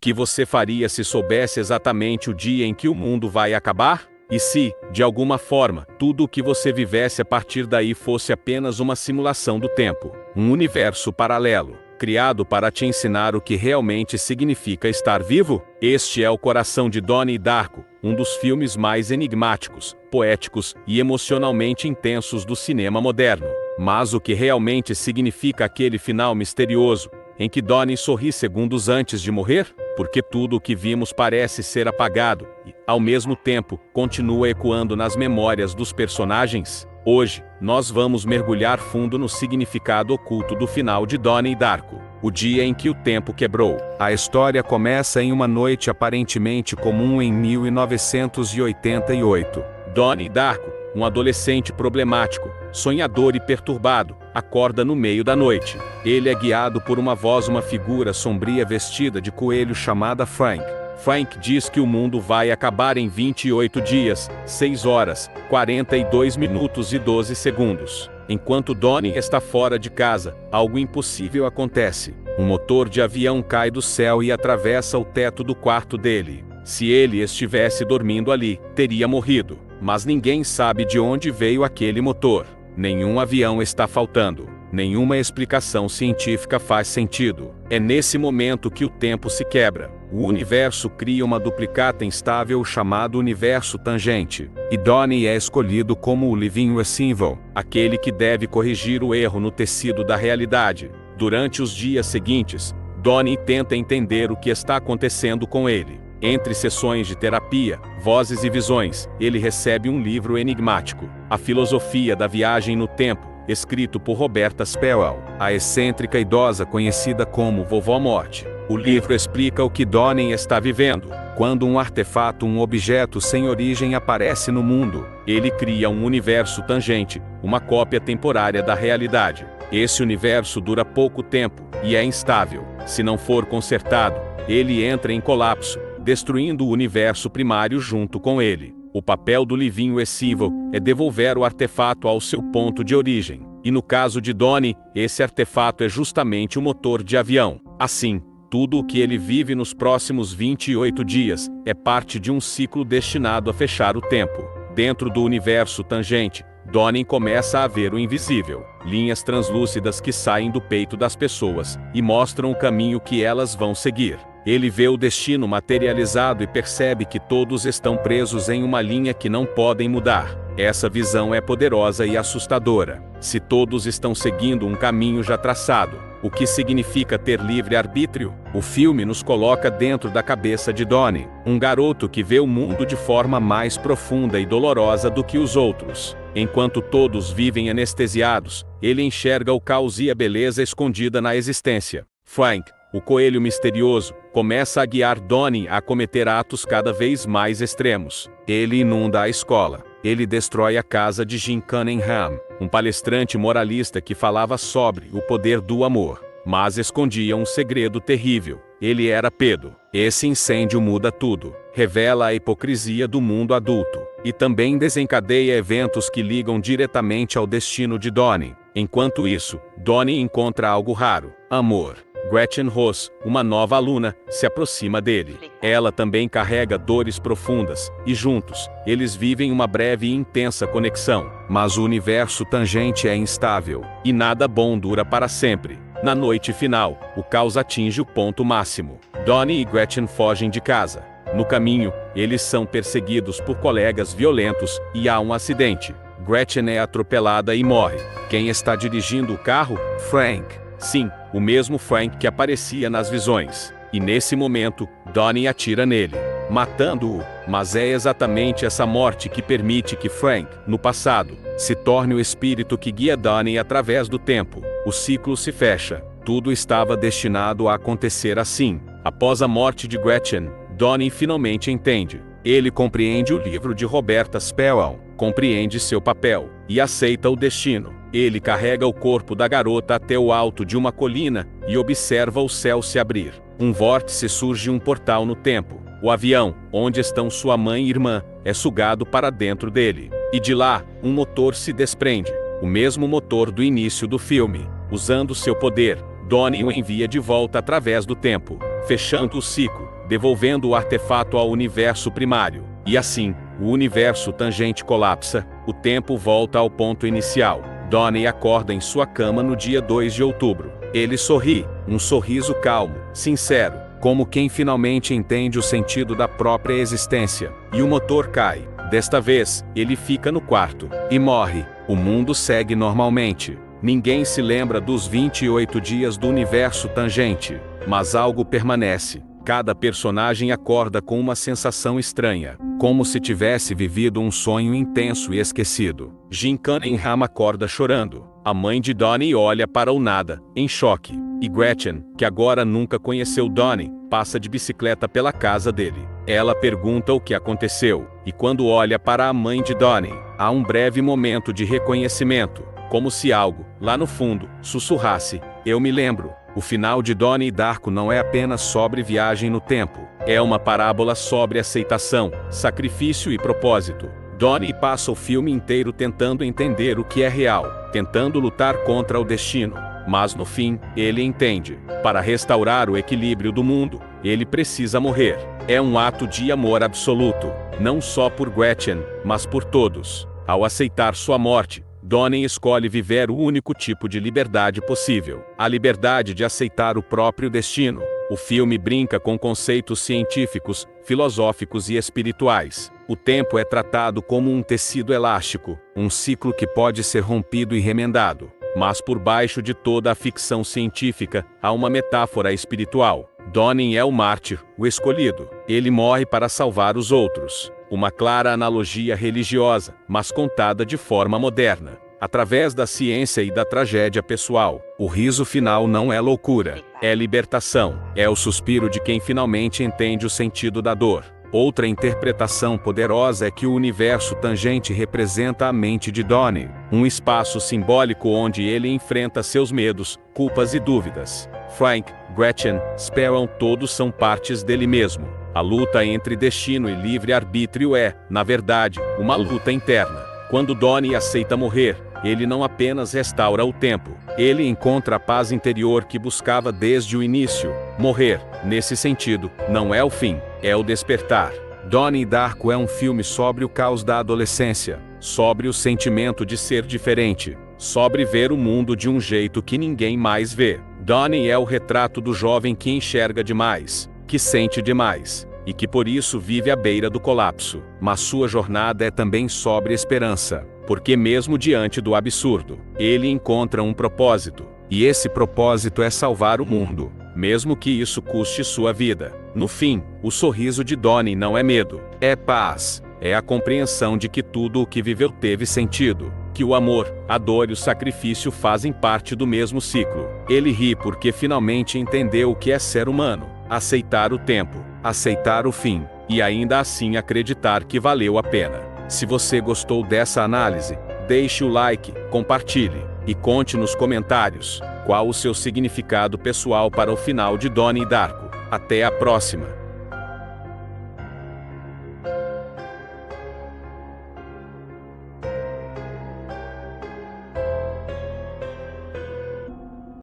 que você faria se soubesse exatamente o dia em que o mundo vai acabar? E se, de alguma forma, tudo o que você vivesse a partir daí fosse apenas uma simulação do tempo, um universo paralelo, criado para te ensinar o que realmente significa estar vivo? Este é o coração de Donnie Darko, um dos filmes mais enigmáticos, poéticos e emocionalmente intensos do cinema moderno. Mas o que realmente significa aquele final misterioso, em que Donnie sorri segundos antes de morrer? Porque tudo o que vimos parece ser apagado e, ao mesmo tempo, continua ecoando nas memórias dos personagens. Hoje, nós vamos mergulhar fundo no significado oculto do final de Donnie Darko, o dia em que o tempo quebrou. A história começa em uma noite aparentemente comum em 1988. Donnie Darko, um adolescente problemático, sonhador e perturbado, acorda no meio da noite. Ele é guiado por uma voz, uma figura sombria vestida de coelho chamada Frank. Frank diz que o mundo vai acabar em 28 dias, 6 horas, 42 minutos e 12 segundos. Enquanto Donnie está fora de casa, algo impossível acontece. Um motor de avião cai do céu e atravessa o teto do quarto dele. Se ele estivesse dormindo ali, teria morrido. Mas ninguém sabe de onde veio aquele motor. Nenhum avião está faltando. Nenhuma explicação científica faz sentido. É nesse momento que o tempo se quebra. O universo cria uma duplicata instável chamada universo tangente. E Donnie é escolhido como o Living Recival, aquele que deve corrigir o erro no tecido da realidade. Durante os dias seguintes, Donnie tenta entender o que está acontecendo com ele. Entre sessões de terapia, vozes e visões, ele recebe um livro enigmático, A Filosofia da Viagem no Tempo, escrito por Roberta Sperwell, a excêntrica idosa conhecida como Vovó Morte. O livro explica o que Donnie está vivendo. Quando um artefato, um objeto sem origem aparece no mundo, ele cria um universo tangente, uma cópia temporária da realidade. Esse universo dura pouco tempo e é instável. Se não for consertado, ele entra em colapso, destruindo o universo primário junto com ele. O papel do Living Recival é devolver o artefato ao seu ponto de origem. E no caso de Donnie, esse artefato é justamente o motor de avião. Assim, tudo o que ele vive nos próximos 28 dias é parte de um ciclo destinado a fechar o tempo. Dentro do universo tangente, Donnie começa a ver o invisível, linhas translúcidas que saem do peito das pessoas e mostram o caminho que elas vão seguir. Ele vê o destino materializado e percebe que todos estão presos em uma linha que não podem mudar. Essa visão é poderosa e assustadora. Se todos estão seguindo um caminho já traçado, o que significa ter livre-arbítrio? O filme nos coloca dentro da cabeça de Donnie, um garoto que vê o mundo de forma mais profunda e dolorosa do que os outros. Enquanto todos vivem anestesiados, ele enxerga o caos e a beleza escondida na existência. Frank, o coelho misterioso, começa a guiar Donnie a cometer atos cada vez mais extremos. Ele inunda a escola. Ele destrói a casa de Jim Cunningham, um palestrante moralista que falava sobre o poder do amor, mas escondia um segredo terrível. Ele era pedo. Esse incêndio muda tudo, revela a hipocrisia do mundo adulto, e também desencadeia eventos que ligam diretamente ao destino de Donnie. Enquanto isso, Donnie encontra algo raro: amor. Gretchen Ross, uma nova aluna, se aproxima dele. Ela também carrega dores profundas, e juntos, eles vivem uma breve e intensa conexão. Mas o universo tangente é instável, e nada bom dura para sempre. Na noite final, o caos atinge o ponto máximo. Donnie e Gretchen fogem de casa. No caminho, eles são perseguidos por colegas violentos, e há um acidente. Gretchen é atropelada e morre. Quem está dirigindo o carro? Frank. Sim, o mesmo Frank que aparecia nas visões. E nesse momento, Donnie atira nele, matando-o. Mas é exatamente essa morte que permite que Frank, no passado, se torne o espírito que guia Donnie através do tempo. O ciclo se fecha. Tudo estava destinado a acontecer assim. Após a morte de Gretchen, Donnie finalmente entende. Ele compreende o livro de Roberta Sperwell, compreende seu papel, e aceita o destino. Ele carrega o corpo da garota até o alto de uma colina, e observa o céu se abrir. Um vórtice surge, um portal no tempo. O avião, onde estão sua mãe e irmã, é sugado para dentro dele. E de lá, um motor se desprende. O mesmo motor do início do filme. Usando seu poder, Donnie o envia de volta através do tempo, fechando o ciclo, devolvendo o artefato ao universo primário. E assim, o universo tangente colapsa, o tempo volta ao ponto inicial. Donnie acorda em sua cama no dia 2 de outubro. Ele sorri, um sorriso calmo, sincero, como quem finalmente entende o sentido da própria existência. E o motor cai. Desta vez, ele fica no quarto e morre. O mundo segue normalmente. Ninguém se lembra dos 28 dias do universo tangente, mas algo permanece. Cada personagem acorda com uma sensação estranha, como se tivesse vivido um sonho intenso e esquecido. Jim Cunningham acorda chorando. A mãe de Donnie olha para o nada, em choque. E Gretchen, que agora nunca conheceu Donnie, passa de bicicleta pela casa dele. Ela pergunta o que aconteceu, e quando olha para a mãe de Donnie, há um breve momento de reconhecimento, como se algo, lá no fundo, sussurrasse: "Eu me lembro." O final de Donnie Darko não é apenas sobre viagem no tempo. É uma parábola sobre aceitação, sacrifício e propósito. Donnie passa o filme inteiro tentando entender o que é real, tentando lutar contra o destino. Mas no fim, ele entende. Para restaurar o equilíbrio do mundo, ele precisa morrer. É um ato de amor absoluto, não só por Gretchen, mas por todos. Ao aceitar sua morte, Donnie escolhe viver o único tipo de liberdade possível: a liberdade de aceitar o próprio destino. O filme brinca com conceitos científicos, filosóficos e espirituais. O tempo é tratado como um tecido elástico, um ciclo que pode ser rompido e remendado. Mas por baixo de toda a ficção científica, há uma metáfora espiritual. Donnie é o mártir, o escolhido. Ele morre para salvar os outros. Uma clara analogia religiosa, mas contada de forma moderna, através da ciência e da tragédia pessoal. O riso final não é loucura, é libertação. É o suspiro de quem finalmente entende o sentido da dor. Outra interpretação poderosa é que o universo tangente representa a mente de Donnie, um espaço simbólico onde ele enfrenta seus medos, culpas e dúvidas. Frank, Gretchen, Sparrow, todos são partes dele mesmo. A luta entre destino e livre-arbítrio é, na verdade, uma luta interna. Quando Donnie aceita morrer, ele não apenas restaura o tempo, ele encontra a paz interior que buscava desde o início. Morrer, nesse sentido, não é o fim, é o despertar. Donnie Darko é um filme sobre o caos da adolescência, sobre o sentimento de ser diferente, sobre ver o mundo de um jeito que ninguém mais vê. Donnie é o retrato do jovem que enxerga demais, que sente demais, e que por isso vive à beira do colapso. Mas sua jornada é também sobre esperança, porque mesmo diante do absurdo, ele encontra um propósito, e esse propósito é salvar o mundo, mesmo que isso custe sua vida. No fim, o sorriso de Donnie não é medo, é paz, é a compreensão de que tudo o que viveu teve sentido, que o amor, a dor e o sacrifício fazem parte do mesmo ciclo. Ele ri porque finalmente entendeu o que é ser humano: aceitar o tempo, aceitar o fim, e ainda assim acreditar que valeu a pena. Se você gostou dessa análise, deixe o like, compartilhe, e conte nos comentários qual o seu significado pessoal para o final de Donnie Darko. Até a próxima!